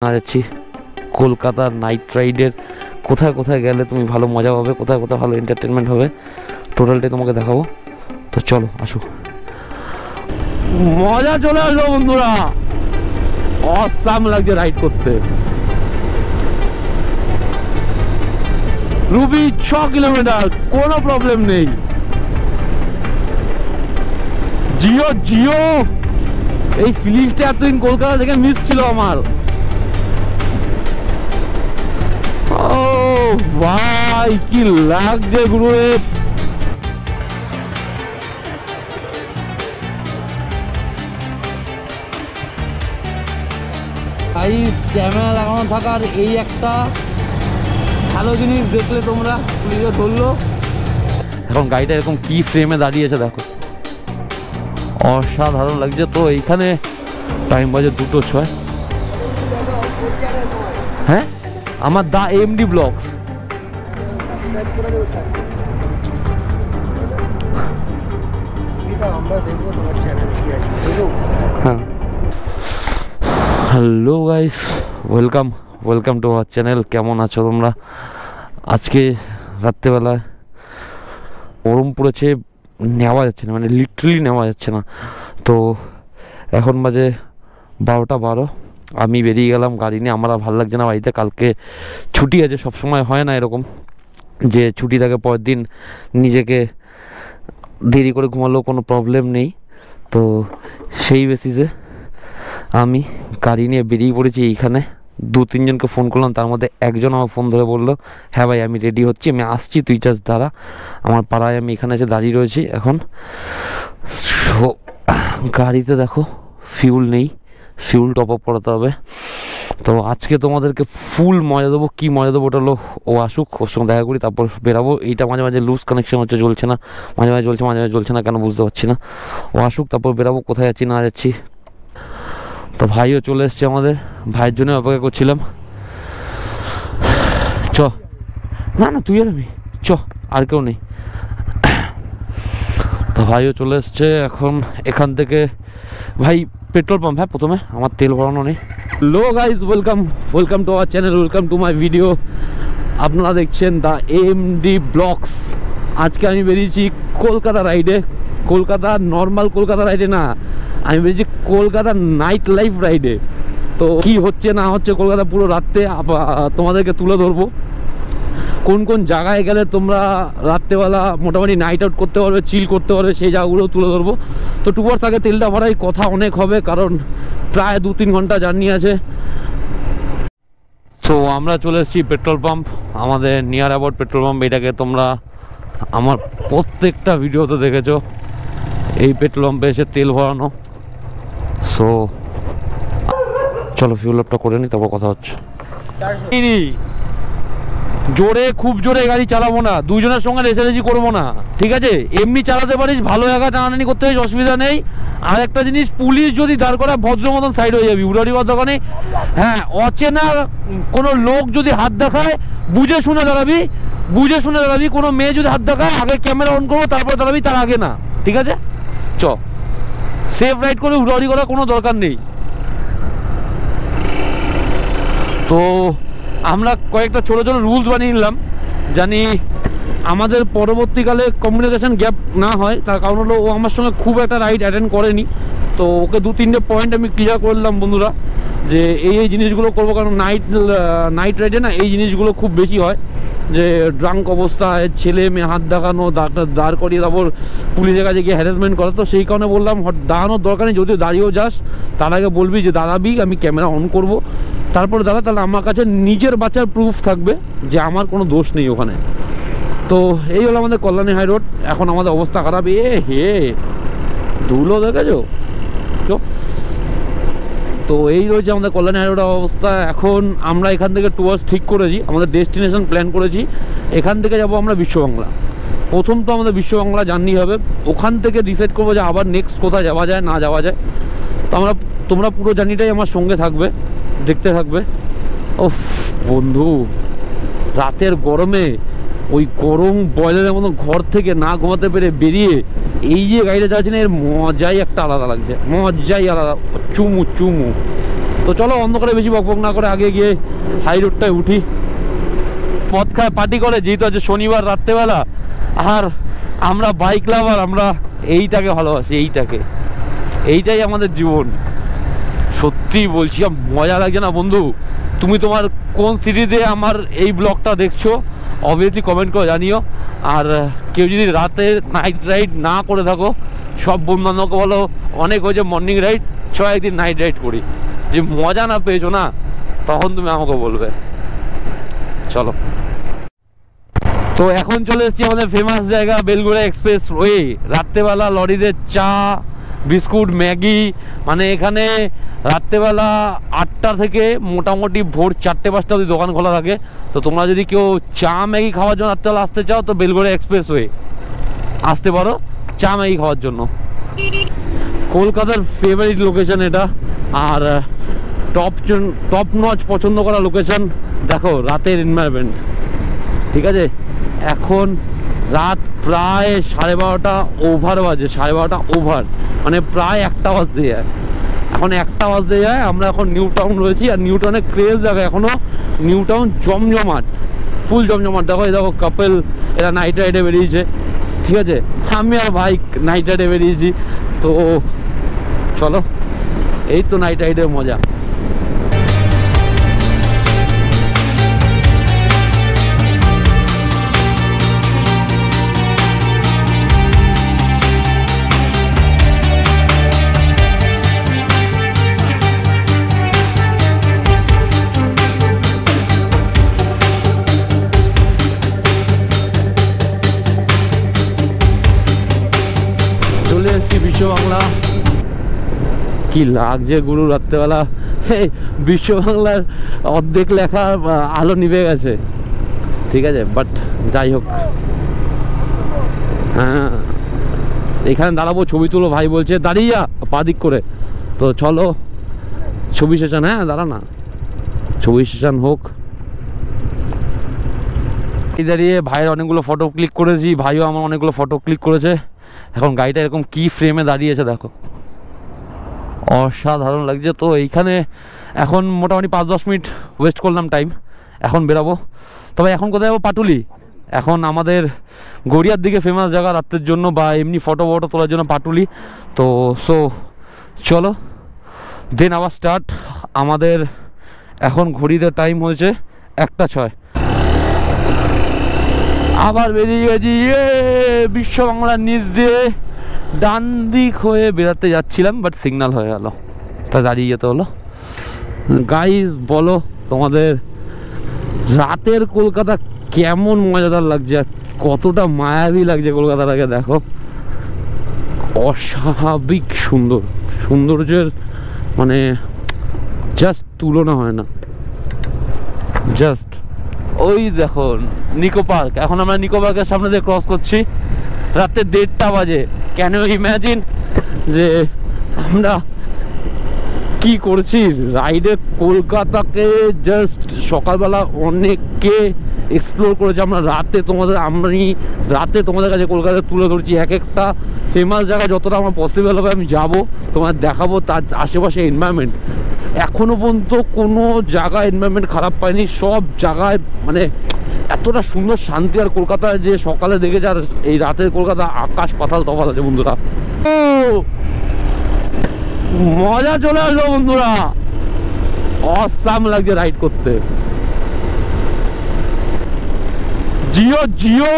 যাচ্ছি কলকাতার নাইট রাইডের কোথায় কোথায় গেলে তুমি ভালো মজা পাবে, কোথায় কোথায় ভালো এন্টারটেনমেন্ট হবে, টোটালটাই তোমাকে দেখাবো। তো চলো আসো, মজা চলে আসলো বন্ধুরা। অসাম লাগছে রাইড করতে। রুবি 6 কিলোমিটার, কোনো প্রবলেম নেই। জিও জিও এই ফিলিংসটা এতদিন কলকাতা থেকে মিস ছিল আমার। ও ভাই কি লাগছে গুরুরে। ক্যামেরা লাগানো থাকার এই একটা ভালো জিনিস দেখলে তোমরা পুলিশে ধরলো। এখন গাড়িটা এরকম কি ফ্রেমে দাঁড়িয়েছে দেখো, অসাধারণ লাগছে। তো এইখানে টাইম বাজে 2:06। হ্যাঁ আমার দা এমডি ব্লগস। হ্যাঁ hello guys, welcome to our channel. কেমন আছো তোমরা? আজকে রাত্রেবেলায় গরম পড়েছে, নেওয়া যাচ্ছে না, মানে লিটারালি নেওয়া যাচ্ছে না। তো এখন বাজে 12:12। আমি বেরিয়ে গেলাম গাড়ি নিয়ে। আমার আর ভালো লাগছে না বাড়িতে, কালকে ছুটি আছে। সবসময় হয় না এরকম যে ছুটি থাকে, পরের দিন নিজেকে দেরি করে ঘুমালেও কোনো প্রবলেম নেই। তো সেই বেসিসে আমি গাড়ি নিয়ে বেরিয়ে পড়েছি। এইখানে 2-3 জনকে ফোন করলাম, তার মধ্যে একজন আমার ফোন ধরে বললো, হ্যাঁ ভাই আমি রেডি হচ্ছি, আমি আসছি, তুই জাস্ট দাঁড়া আমার পাড়ায়, আমি এখানে এসে দাঁড়িয়ে রয়েছি এখন। গাড়িতে দেখো ফিউল নেই, ফিউল টপ আপ করাতে হবে। তো আজকে তোমাদেরকে ফুল মজা দেবো। কী মজা দেবো ওটা হলো, ও আসুক, ওর সঙ্গে দেখা করি, তারপর বেরাবো। এইটা মাঝে মাঝে লুজ কানেকশন হচ্ছে, জ্বলছে না, মাঝে মাঝে জ্বলছে, মাঝে মাঝে জ্বলছে না, কেন বুঝতে পারছি না। ও আসুক, তারপর বেরাবো, কোথায় যাচ্ছি না যাচ্ছি। তো ভাইও চলে এসছে আমাদের, ভাইয়ের জন্য অপেক্ষা করছিলাম। চ না না তুই আর আমি চ, আর কেউ নেই। তো ভাইও চলে এসছে এখন। এখান থেকে ভাই পেট্রোল পাম্প, হ্যাঁ প্রথমে আমার তেল ভরানো নেই। Hello guys, welcome to our channel, welcome to my video. আপনারা দেখছেন দ্য এমডি ব্লগস। আজকে আমি বেরিয়েছি কলকাতা রাইডে। কলকাতা নর্মাল কলকাতা রাইডে না, আমি বেরিয়েছি কলকাতা নাইট লাইফ রাইডে। তো কি হচ্ছে না হচ্ছে কলকাতা পুরো রাত্রে তোমাদেরকে তুলে ধরবো। কোন কোন জায়গায় গেলে তোমরা রাত্রেবেলা মোটামুটি নাইট আউট করতে পারবে, চিল করতে পারবে, সেই জায়গাগুলো তুলে ধরবো। তো টুপার্স আগে তেলটা ভরাই, কথা অনেক হবে কারণ প্রায় 2-3 ঘন্টা জার্নি আছে। তো আমরা চলে এসেছি পেট্রোল পাম্প, আমাদের নিয়ার অ্যাবাউট পেট্রোল পাম্প। এটাকে তোমরা আমার প্রত্যেকটা ভিডিওতে দেখেছো, এই পেট্রোল পাম্পে এসে তেল ভরানো। সো চলো ফিউল আপটা করে নিই, তারপর কথা হচ্ছে। জোরে, খুব জোরে গাড়ি চালাবো না, দুজনের সঙ্গে রেসারেসি করবো না, ঠিক আছে? এমনি চালাতে পারিস, ভালো জায়গা টানাটানি করতে পারিস, অসুবিধা নেই। আর একটা জিনিস, পুলিশ যদি দাঁড় করা ভদ্র মতন সাইড হয়ে যাবি, উড়াড়ি করার দোকানে। হ্যাঁ, অচেনা কোনো লোক যদি হাত দেখায় বুঝে শুনে দাঁড়াবি। কোনো মেয়ে যদি হাত দেখায় আগে ক্যামেরা অন করবো, তারপর দাঁড়াবি, তার আগে না, ঠিক আছে? চ সেফ রাইড করে উড়াড়ি করার কোনো দরকার নেই। তো আমরা কয়েকটা ছোটো ছোটো রুলস বানিয়ে নিলাম, জানি আমাদের পরবর্তীকালে কমিউনিকেশান গ্যাপ না হয়। তার কারণ হলো ও আমার সঙ্গে খুব একটা রাইড অ্যাটেন্ড করেনি, তো ওকে 2-3টে পয়েন্ট আমি ক্লিয়ার করলাম বন্ধুরা, যে এই জিনিসগুলো করবো। কারণ নাইট রাইডে না এই জিনিসগুলো খুব বেশি হয়, যে ড্রাঙ্ক অবস্থায় ছেলে মেয়ে হাত দেখানো, দাঁড় করিয়ে তারপর পুলিশের কাছে গিয়ে হ্যারাসমেন্ট করা। তো সেই কারণে বললাম দাঁড়ানোর দরকার নেই, যদি দাঁড়িয়েও যাস তার আগে বলবি যে দাঁড়াবি, আমি ক্যামেরা অন করবো, তারপরে দাঁড়া, তাহলে আমার কাছে নিজের বাঁচার প্রুফ থাকবে যে আমার কোনো দোষ নেই ওখানে। তো এই হলো আমাদের কল্যাণী হাই রোড। এখন আমাদের অবস্থা খারাপ, ধুলো দেখেছো তো এই রয়েছে আমাদের কল্যাণী হাই রোডের অবস্থা। এখন আমরা এখান থেকে টুয়ার্স ঠিক করেছি, আমাদের ডেস্টিনেশন প্ল্যান করেছি। এখান থেকে যাব আমরা বিশ্ববাংলা। প্রথম তো আমাদের বিশ্ববাংলা জার্নি হবে, ওখান থেকে ডিসাইড করবো যে আবার নেক্সট কোথায় যাওয়া যায় না যাওয়া যায়। তো তোমরা পুরো জার্নিটাই আমার সঙ্গে থাকবে, দেখতে থাকবে। ওফ বন্ধু, রাতের গরমে ওই গরম বয়লারের মতো ঘর থেকে না ঘুমাতে পেরে বেরিয়ে এই যে গাড়িটা যাচ্ছে না, এর মজাই একটা আলাদা লাগছে, মজাই আলাদা, চুমু। তো তো চলো অন্ধকারে বেশি বকবক না করে আগে গিয়ে হাই রোডটায় উঠি। পথ খায় পার্টি করে, যেহেতু আছে শনিবার রাত্রেবেলা, আর আমরা বাইক লাভার, আমরা এইটাকে ভালোবাসি, এইটাই আমাদের জীবন। সত্যি বলছি, মজা লাগছে না বন্ধু? তুমি তোমার কোন সিটিতে আমার এই ব্লগটা দেখছো অবভিয়াসলি কমেন্ট করে জানিও। আর কেউ যদি রাতে নাইট রাইড না করে থাকো, সব বন্ধুবান্ধবকে বলো অনেক হয়েছে মর্নিং রাইড, একদিন নাইট রাইড করি। যে মজা না পেয়েছো না, তখন তুমি আমাকে বলবে। চলো, তো এখন চলে এসেছি আমাদের ফেমাস জায়গা বেলগুড়া এক্সপ্রেস ওয়ে। রাত্রেবেলা লরিদের চা, বিস্কুট, ম্যাগি, মানে এখানে রাত্রেবেলা 8টা থেকে মোটামুটি ভোর 4টে-5টা অবধি দোকান খোলা থাকে। তো তোমরা যদি কেউ চা ম্যাগি খাওয়ার জন্য রাত্রেবেলা আসতে চাও, তো বেলগুড়া এক্সপ্রেস ওয়ে আসতে পারো চা ম্যাগি খাওয়ার জন্য। কলকাতার ফেভারিট লোকেশন এটা, আর টপ নচ পছন্দ করা লোকেশন। দেখো রাতের এনভায়রনমেন্ট, ঠিক আছে? এখন রাত প্রায় 12:30 ওভার বাজে, 12:30 ওভার, মানে প্রায় 1টা বাজতে যায়। এখন 1টা বাজতে যায়, আমরা এখন নিউ টাউন রয়েছি। আর নিউ টাউনের ক্রেজ দেখো, এখনও নিউ টাউন জমজমাট, ফুল জমজমাট। দেখো এই দেখো কাপেল, এরা নাইট রাইডে বেরিয়েছে, ঠিক আছে? আমি আর বাইক নাইট রাইডে বেরিয়েছি। তো চলো, এই তো নাইট রাইডের মজা। বিশ্ব বাংলা, কি লাগছে গুরু রাত্রেবেলা। বিশ্ব বাংলার অর্ধেক লেখা আলো নিভে গেছে, ঠিক আছে? বাট যাই হোক, হ্যাঁ এখানে দাঁড়াবো, ছবি তুলো ভাই বলছে, দাঁড়িয়ে যা পা দিক করে। তো চলো ছবি সেশন, হ্যাঁ দাঁড়া না, ছবি সেশন হোক। দাঁড়িয়ে ভাইয়ের অনেকগুলো ফটো ক্লিক করেছি, ভাইও আমার অনেকগুলো ফটো ক্লিক করেছে। এখন গাড়িটা এরকম কি ফ্রেমে দাঁড়িয়েছে দেখো, অসাধারণ লাগছে। তো এইখানে এখন মোটামুটি 5-10 মিনিট ওয়েস্ট করলাম টাইম, এখন বেরাবো। তবে এখন কোথায় যাবো? পাটুলি। এখন আমাদের গড়িয়ার দিকে ফেমাস জায়গা রাত্রের জন্য বা এমনি ফটো তোলার জন্য পাটুলি। তো চলো দেন আবার স্টার্ট। আমাদের এখন ঘড়িতে টাইম হয়েছে 1টা 6, আবার বেরিয়ে গেছি। বিশ্ব বাংলার নিচ দিয়ে ডান দিক হয়ে বেরাতে যাচ্ছিলাম, বাট সিগন্যাল হয়ে গেল, তা দাঁড়িয়ে যেতে হলো। গাইস বলো তোমাদের রাতের কলকাতা কেমন মজাদার লাগছে, আর কতটা মায়াবী লাগছে কলকাতাটাকে দেখো। অস্বাভাবিক সৌন্দর্যের মানে জাস্ট তুলনা হয় না। জাস্ট ওই দেখো নিকো পার্ক, এখন আমরা নিকো পার্কের সামনে দিয়ে ক্রস করছি, রাতে 1:30 বাজে। ক্যান ইউ ইম্যাজিন যে আমরা কি করছি রাইডে? কলকাতাকে জাস্ট সকালবেলা অনেককে এক্সপ্লোর করেছি আমরা, রাতে তোমাদের কাছে কলকাতা তুলে ধরছি। এক একটা ফেমাস জায়গা যতটা আমার পসিবল হবে আমি যাব, তোমার দেখাবো তার আশেপাশে এনভায়রনমেন্ট। এখনো পর্যন্ত কোনো জায়গায় এনভায়রনমেন্ট খারাপ পাইনি, সব জায়গায় মানে এতটা সুন্দর শান্তি। আর কলকাতায় যে সকালে দেখেছে আর এই রাতের কলকাতা আকাশ পাতাল তফাৎ আছে বন্ধুরা। ও মজা চলে আসলো বন্ধুরা, অসাম লাগছে রাইড করতে। জিও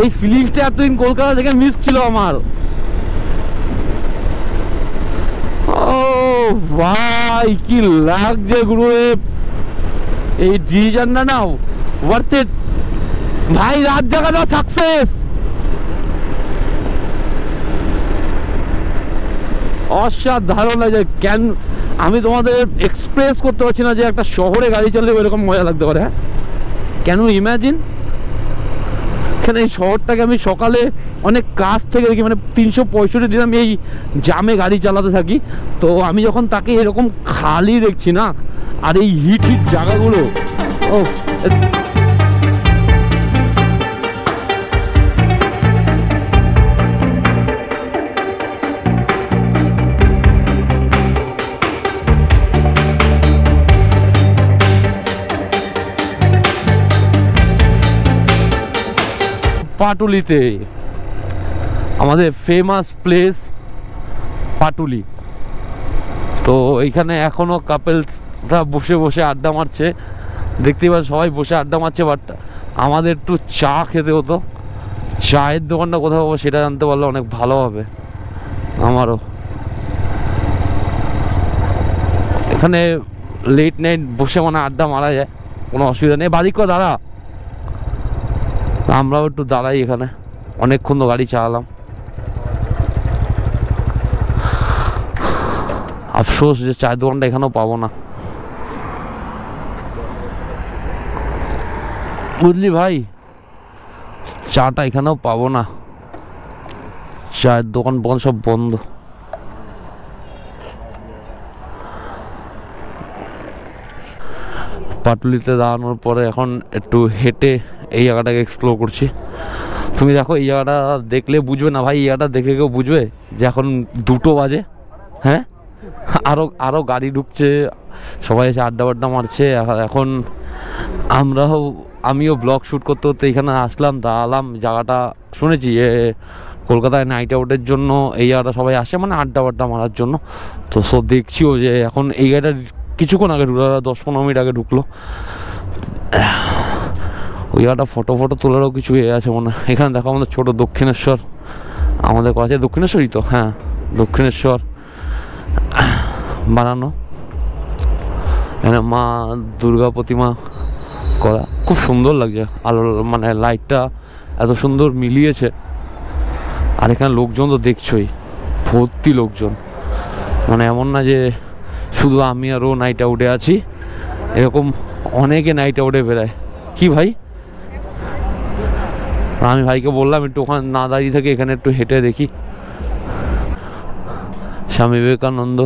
এই ফিলিংসটা এতদিন কলকাতা থেকে মিস ছিল আমার। ও ভাই কি লাগছে গুরু, এই ডিসিশনটা নাও, ওয়ার্থ ইট ভাই। রাত জায়গাটা সাকসেস, অসাধারণ লাগে। কেন আমি তোমাদের এক্সপ্রেস করতে পারছি না যে একটা শহরে গাড়ি চালালে এরকম মজা লাগতে পারে। হ্যাঁ কেন ইম্যাজিন, এখানে এই শহরটাকে আমি সকালে অনেক কাছ থেকে দেখি, মানে 365 দিন আমি এই জামে গাড়ি চালাতে থাকি। তো আমি যখন তাকে এরকম খালি দেখছি না, আর এই হিট জায়গাগুলো, ও পাটুলিতে, আমাদের ফেমাস প্লেস পাটুলি। তো এইখানে এখনো কাপেলসরা বসে বসে আড্ডা মারছে, দেখতেই পাচ্ছ সবাই বসে আড্ডা মারছে। বাট আমাদের একটু চা খেতে হতো, চায়ের দোকানটা কোথাও পাবো সেটা জানতে পারলে অনেক ভালো হবে আমারও। এখানে লেট নাইট বসে মানে আড্ডা মারা যায়, কোনো অসুবিধা নেই। বাদিক দাঁড়া, আমরাও একটু দাঁড়াই এখানে, অনেকক্ষণ তো গাড়ি চালালাম। আফসোস যে চায়ের দোকানটা এখানেও পাবো না, বুঝলি ভাই, চাটা এখানেও পাবো না, চায়ের দোকান সব বন্ধ। পাটুলিতে দাঁড়ানোর পরে এখন একটু হেঁটে এই জায়গাটাকে এক্সপ্লোর করছি। তুমি দেখো এই জায়গাটা দেখলে বুঝবে না ভাই, এই জায়গাটা দেখে কেউ বুঝবে যে এখন 2টো বাজে? হ্যাঁ, আরও গাড়ি ঢুকছে, সবাই এসে আড্ডা বাড্ডা মারছে। এখন আমিও ব্লগ শ্যুট করতে করতে এখানে আসলাম, দাঁড়ালাম। জায়গাটা শুনেছি যে কলকাতায় নাইট আউটের জন্য এই জায়গাটা সবাই আসে, মানে আড্ডা বাড্ডা মারার জন্য। তো দেখছিও যে এখন এই গাড়িটা কিছুক্ষণ আগে ঢুকলো, 10-15 মিনিট আগে ঢুকলো। ওই জায়গাটা ফটো তোলারও কিছু আছে মনে হয়। এখানে দেখো আমাদের ছোটো দক্ষিণেশ্বর, আমাদের কাছে দক্ষিণেশ্বরই তো, হ্যাঁ দক্ষিণেশ্বর বানানো। এখানে মা দুর্গা প্রতিমা করা, খুব সুন্দর লাগছে, আলো মানে লাইটটা এত সুন্দর মিলিয়েছে। আর এখানে লোকজন তো দেখছোই, ভর্তি লোকজন, মানে এমন না যে শুধু আমি আর ও নাইট আউটে আছি, এরকম অনেকে নাইট আউটে বেরায়। কি ভাই, আমি ভাইকে বললাম একটু ওখানে না দাঁড়িয়ে থেকে এখানে একটু হেঁটে দেখি। স্বামী বিবেকানন্দ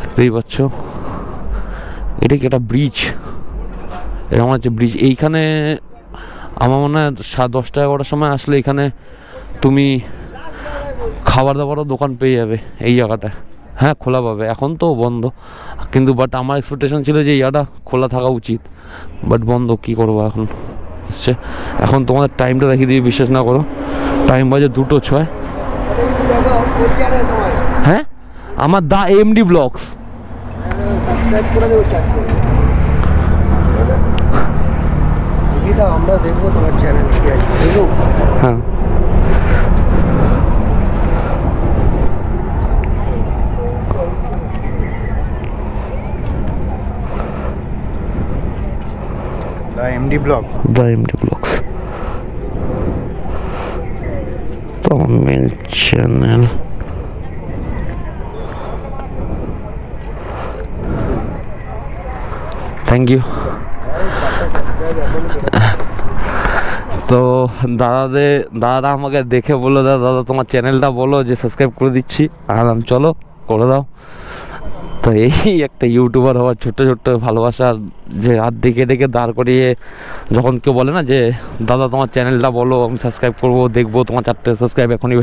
দেখতেই পাচ্ছ, এটা কি একটা ব্রিজ? এরকম হচ্ছে ব্রিজ। এইখানে আমার মনে হয় 10টা-11টার সময় আসলে এখানে তুমি খাবার দাবারও দোকান পেয়ে যাবে এই জায়গাটায়। হ্যাঁ খোলা পাবে, এখন তো বন্ধ কিন্তু, বাট আমার এক্সপেকটেশন ছিল যে এই জায়গাটা খোলা থাকা উচিত, বাট বন্ধ। কি করবো এখন, এখন তোমাদের টাইমটা দেখিয়ে দিয়ে বিশ্বাস না করো, টাইম বাজে 2:06। হ্যাঁ, আমার দা এমডি ব্লগস। আমরা দেখবো তোমার চ্যানেল কি আছে। হ্যাঁ, The MD Blog. The MD Vlogs. The main channel. Thank you. তো দাদা আমাকে দেখে বললো, দাদা তোমার চ্যানেলটা বলো যে সাবস্ক্রাইব করে দিচ্ছি। আরাম চলো করে দাও। তো এই একটা ইউটিউবার হওয়ার ছোট্ট ভালোবাসা, যে হাত ডেকে দাঁড় করিয়ে যখন কেউ বলে না যে দাদা তোমার চ্যানেলটা বলো, আমি সাবস্ক্রাইব করবো, দেখবো তোমার 4টে সাবস্ক্রাইব এখনই।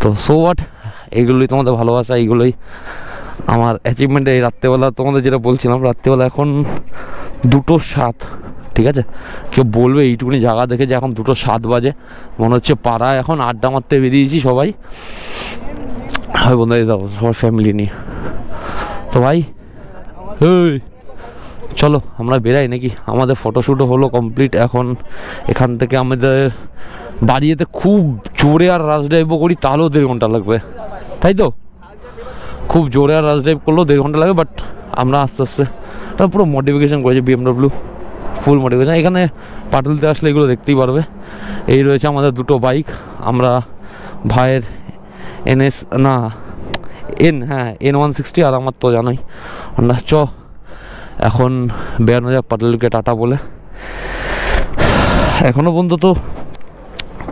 তো সো হোয়াট, এইগুলোই তোমাদের ভালোবাসা, এইগুলোই আমার অ্যাচিভমেন্ট। এই রাত্রেবেলা তোমাদের যেটা বলছিলাম, রাত্রেবেলা এখন 2:07, ঠিক আছে? কেউ বলবে এইটুকুনি জায়গা দেখে যে এখন 2:07 বাজে, মনে হচ্ছে পাড়ায় এখন আড্ডা মারতে বেরিয়েছি সবাই, হয় বন্ধু দাও সবার ফ্যামিলি নিয়ে। তো ভাই চলো আমরা বেরাই নাকি? আমাদের ফটোশ্যুটও হলো কমপ্লিট। এখন এখান থেকে আমাদের বাড়ি যেতে খুব জোরে আর রাশ ড্রাইভও করি তাহলেও 1.5 ঘন্টা লাগবে, তাই তো? খুব জোরে আর রাশ ড্রাইভ করলেও 1.5 ঘন্টা লাগবে। বাট আমরা আস্তে আস্তে এটা পুরো মডিফিকেশান করেছি, BMW ফুল মডিফিকেশান। এখানে পাটুলিতে আসলে এগুলো দেখতেই পারবে। এই রয়েছে আমাদের 2টো বাইক, আমরা ভাইয়ের N160 আর আমার তো জানোই আমরা এখন বেড়ানো যাক পাটুলিকে টাটা বলে। এখনো পর্যন্ত তো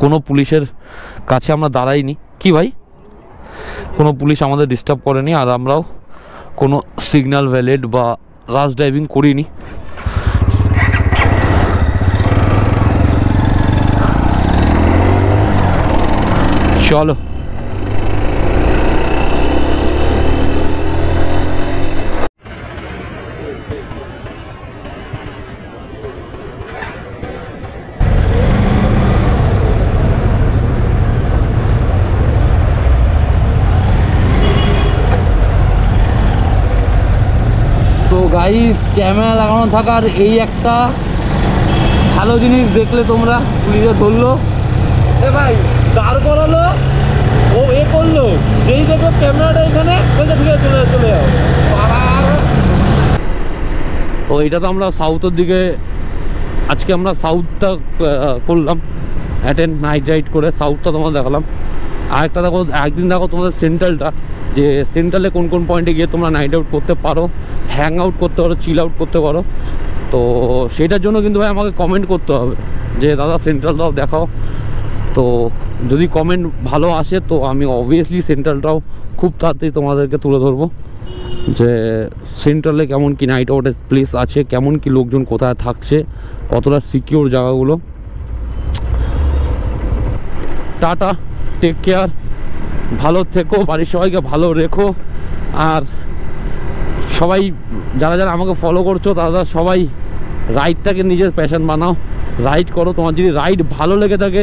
কোনো পুলিশের কাছে আমরা দাঁড়াইনি, কি ভাই? কোনো পুলিশ আমাদের ডিস্টার্ব করেনি, আর আমরাও কোনো সিগন্যাল ভ্যালিড বা রাশ ড্রাইভিং করিনি। চলো তো গাইস ক্যামেরা লাগানো থাকার এই একটা ভালো জিনিস দেখলে তোমরা, পুলিশে ধরলো, এ ভাই দাঁড় করালো, ও এ করলো, যেই দেখো ক্যামেরাটা এখানে বলতে ঠিক আছে চলে যাও। তো এটা তো আমরা সাউথের দিকে, আজকে আমরা সাউথটা করলাম অ্যাটেন্ড নাইট রাইড করে, সাউথটা তোমাদের দেখালাম। আর একটা দেখো, একদিন দেখো তোমাদের সেন্ট্রালটা, যে সেন্ট্রালে কোন কোন পয়েন্টে গিয়ে তোমরা নাইট আউট করতে পারো, হ্যাং আউট করতে পারো, চিল আউট করতে পারো। তো সেটার জন্য কিন্তু ভাই আমাকে কমেন্ট করতে হবে যে দাদা সেন্ট্রালটাও দেখাও। তো যদি কমেন্ট ভালো আসে তো আমি অবভিয়াসলি সেন্ট্রালটাও খুব তাড়াতাড়ি তোমাদেরকে তুলে ধরবো, যে সেন্ট্রালে কেমন কি নাইট আউটের প্লেস আছে, কেমন কি লোকজন কোথায় থাকছে, কতটা সিকিউর জায়গাগুলো। টাটা, টেক কেয়ার, ভালো থেকো, বাড়ির সবাইকে ভালো রেখো। আর সবাই যারা যারা আমাকে ফলো করছো তারা সবাই রাইডটাকে নিজের প্যাশন বানাও, রাইড করো। তোমার যদি রাইড ভালো লেগে থাকে,